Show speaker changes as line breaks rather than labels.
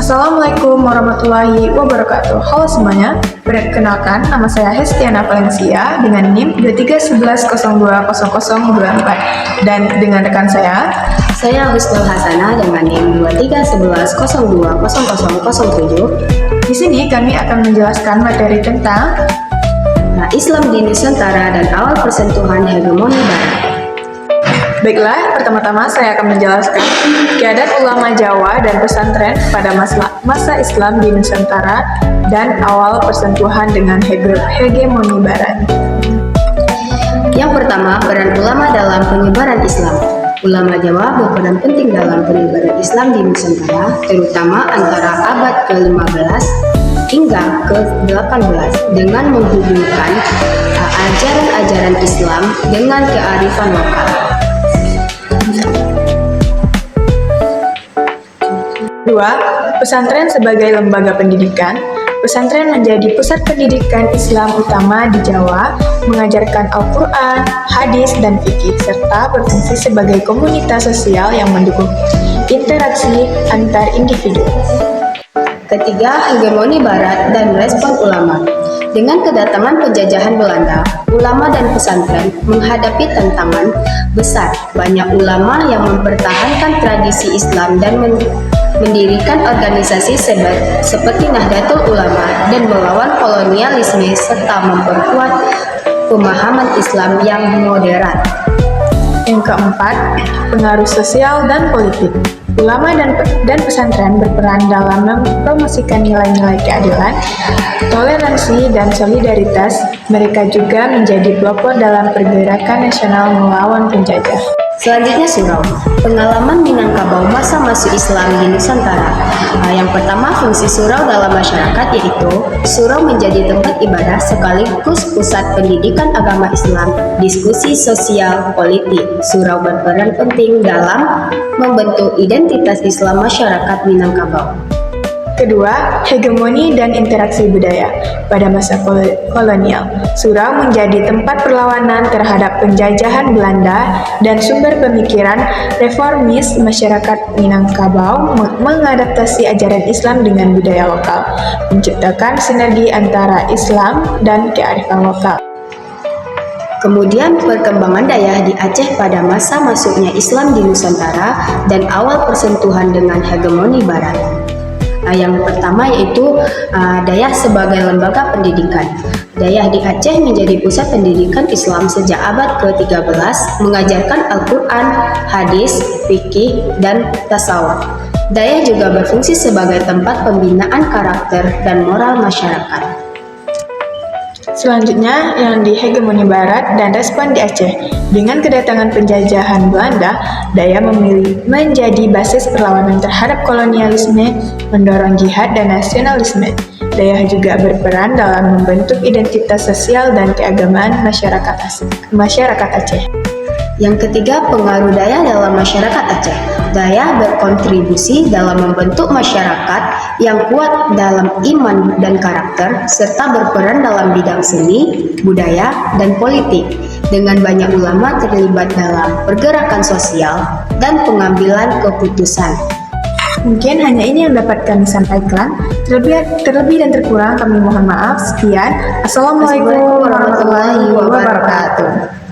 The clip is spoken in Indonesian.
Assalamualaikum warahmatullahi wabarakatuh. Halo semuanya, perkenalkan nama saya Hestiana Valencia dengan NIM 2311020024 dan dengan rekan saya
Husnul Hasanah dengan NIM 2311020007.
Di sini kami akan menjelaskan materi tentang
Islam di Nusantara dan awal persentuhan hegemoni Barat.
Baiklah, pertama-tama saya akan menjelaskan keadaan ulama Jawa dan pesantren pada masa Islam di Nusantara dan awal persentuhan dengan hegemoni Barat.
Yang pertama, peran ulama dalam penyebaran Islam. Ulama Jawa berperan penting dalam penyebaran Islam di Nusantara, terutama antara abad ke-15 hingga ke-18 dengan menghubungkan ajaran-ajaran Islam dengan kearifan lokal.
Kedua, pesantren sebagai lembaga pendidikan. Pesantren menjadi pusat pendidikan Islam utama di Jawa, mengajarkan Al-Quran, hadis, dan fikih, serta berfungsi sebagai komunitas sosial yang mendukung interaksi antar individu.
Ketiga, hegemoni Barat dan respon ulama. Dengan kedatangan penjajahan Belanda, ulama dan pesantren menghadapi tantangan besar. Banyak ulama yang mempertahankan tradisi Islam dan mendirikan organisasi seperti Nahdlatul Ulama dan melawan kolonialisme serta memperkuat pemahaman Islam yang moderat.
Yang keempat, pengaruh sosial dan politik. Ulama dan pesantren berperan dalam mempromosikan nilai-nilai keadilan, toleransi, dan solidaritas. Mereka juga menjadi pelopor dalam pergerakan nasional melawan penjajah.
Selanjutnya surau, pengalaman Minangkabau masa masuk Islam di Nusantara. Yang pertama, fungsi surau dalam masyarakat yaitu surau menjadi tempat ibadah sekaligus pusat pendidikan agama Islam, diskusi sosial, politik. Surau berperan penting dalam membentuk identitas Islam masyarakat Minangkabau.
Kedua, hegemoni dan interaksi budaya. Pada masa kolonial, surau menjadi tempat perlawanan terhadap penjajahan Belanda dan sumber pemikiran reformis. Masyarakat Minangkabau mengadaptasi ajaran Islam dengan budaya lokal, menciptakan sinergi antara Islam dan kearifan lokal.
Kemudian perkembangan daya di Aceh pada masa masuknya Islam di Nusantara dan awal persentuhan dengan hegemoni Barat. Yang pertama yaitu Dayah sebagai lembaga pendidikan. Dayah di Aceh menjadi pusat pendidikan Islam sejak abad ke-13, mengajarkan Al-Quran, hadis, fikih, dan tasawuf. Dayah juga berfungsi sebagai tempat pembinaan karakter dan moral masyarakat.
Selanjutnya, yang di hegemoni Barat dan respon di Aceh. Dengan kedatangan penjajahan Belanda, Dayah menjadi basis perlawanan terhadap kolonialisme, mendorong jihad dan nasionalisme. Dayah juga berperan dalam membentuk identitas sosial dan keagamaan masyarakat Aceh.
Yang ketiga, pengaruh Dayah dalam masyarakat Aceh. Dayah berkontribusi dalam membentuk masyarakat yang kuat dalam iman dan karakter, serta berperan dalam bidang seni, budaya, dan politik. Dengan banyak ulama terlibat dalam pergerakan sosial dan pengambilan keputusan.
Mungkin hanya ini yang dapat kami sampaikan. Terlebih dan terkurang kami mohon maaf. Sekian. Assalamualaikum warahmatullahi wabarakatuh.